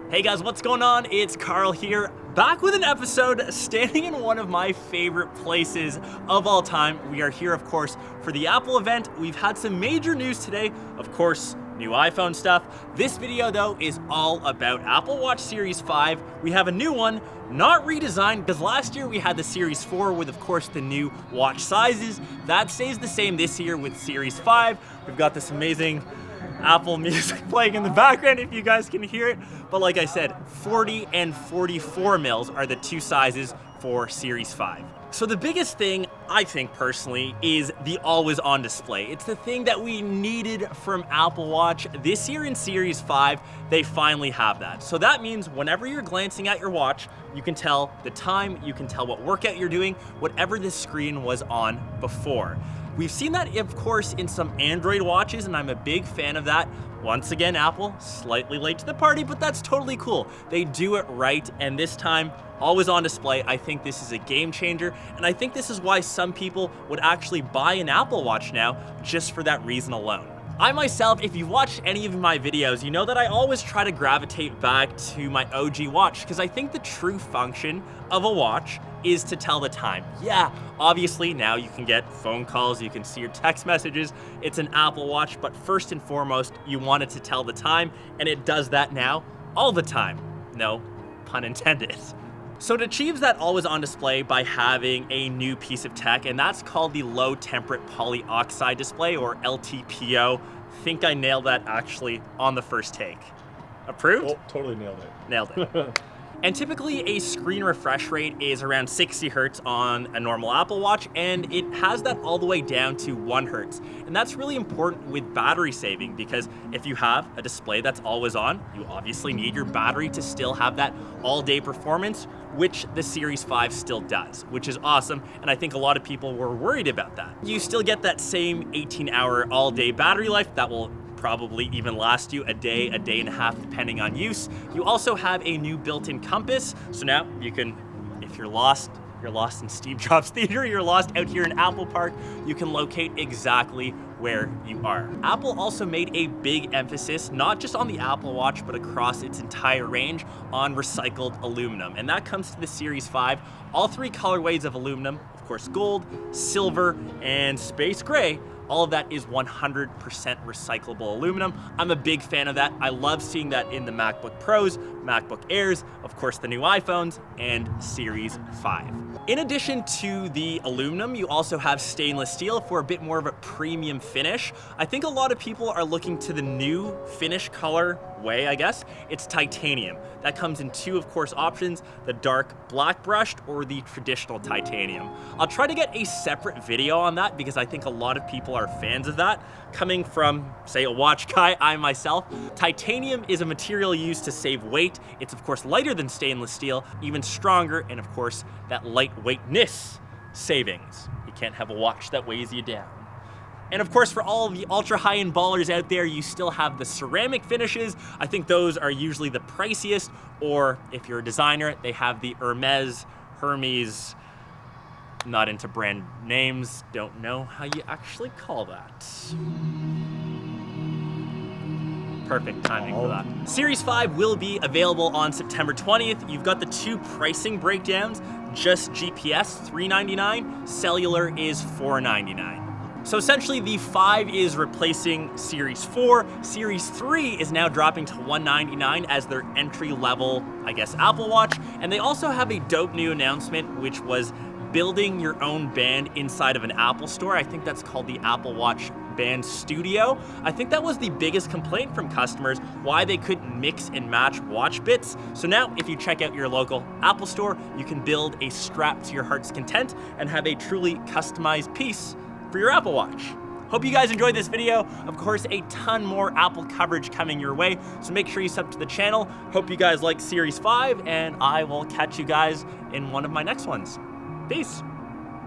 Hey guys, what's going on? It's Carl here, back with an episode, standing in one of my favorite places of all time. We are here, of course, for the Apple event. We've had some major news today, of course, new iPhone stuff. This video, though, is all about Apple Watch Series 5. We have a new one, not redesigned, because last year we had the Series 4 with, of course, the new watch sizes. That stays the same this year with Series 5. We've got this amazing Apple music playing in the background if you guys can hear it. But like I said, 40 and 44 mils are the two sizes for Series 5. So the biggest thing, I think personally, is the always-on display. It's the thing that we needed from Apple Watch. This year in Series 5, they finally have that. So that means whenever you're glancing at your watch, you can tell the time, you can tell what workout you're doing, whatever the screen was on before. We've seen that, of course, in some Android watches, and I'm a big fan of that. Once again, Apple, slightly late to the party, but that's totally cool. They do it right, and this time, always on display. I think this is a game changer, and I think this is why some people would actually buy an Apple Watch now, just for that reason alone. I myself, if you've watched any of my videos, you know that I always try to gravitate back to my OG watch, because I think the true function of a watch is to tell the time. Yeah, obviously now you can get phone calls, you can see your text messages, it's an Apple Watch, but first and foremost, you want it to tell the time, and it does that now all the time. No pun intended. So it achieves that always on display by having a new piece of tech, and that's called the low temperate polyoxide display, or LTPO. Think I nailed that actually on the first take. Approved? Oh, totally nailed it. Nailed it. And typically a screen refresh rate is around 60 hertz on a normal Apple Watch, and it has that all the way down to 1 hertz. And that's really important with battery saving, because if you have a display that's always on, you obviously need your battery to still have that all-day performance, which the Series 5 still does, which is awesome, and I think a lot of people were worried about that. You still get that same 18-hour all-day battery life that will probably even last you a day and a half, depending on use. You also have a new built-in compass, so now you can, if you're lost in Steve Jobs Theater, you're lost out here in Apple Park, you can locate exactly where you are. Apple also made a big emphasis, not just on the Apple Watch, but across its entire range, on recycled aluminum. And that comes to the Series 5. All three colorways of aluminum, of course, gold, silver, and space gray. All of that is 100% recyclable aluminum. I'm a big fan of that. I love seeing that in the MacBook Pros, MacBook Airs, of course the new iPhones, and Series 5. In addition to the aluminum, you also have stainless steel for a bit more of a premium finish. I think a lot of people are looking to the new finish color way, I guess. It's titanium. That comes in two, of course, options, the dark black brushed or the traditional titanium. I'll try to get a separate video on that because I think a lot of people are fans of that. Coming from, say, a watch guy, I myself, titanium is a material used to save weight. It's, of course, lighter than stainless steel, even stronger, and, of course, that lightweightness savings. You can't have a watch that weighs you down. And of course, for all of the ultra high-end ballers out there, you still have the ceramic finishes. I think those are usually the priciest, or if you're a designer, they have the Hermes, not into brand names, don't know how you actually call that. Perfect timing for that. Series 5 will be available on September 20th. You've got the two pricing breakdowns, just GPS, $399, cellular is $499. So essentially the 5 is replacing Series 4. Series 3 is now dropping to $199 as their entry level, I guess, Apple Watch. And they also have a dope new announcement, which was building your own band inside of an Apple store. I think that's called the Apple Watch Band Studio. I think that was the biggest complaint from customers, why they couldn't mix and match watch bits. So now if you check out your local Apple store, you can build a strap to your heart's content and have a truly customized piece for your Apple Watch. Hope you guys enjoyed this video. Of course, a ton more Apple coverage coming your way, so make sure you sub to the channel. Hope you guys like Series 5, and I will catch you guys in one of my next ones. Peace.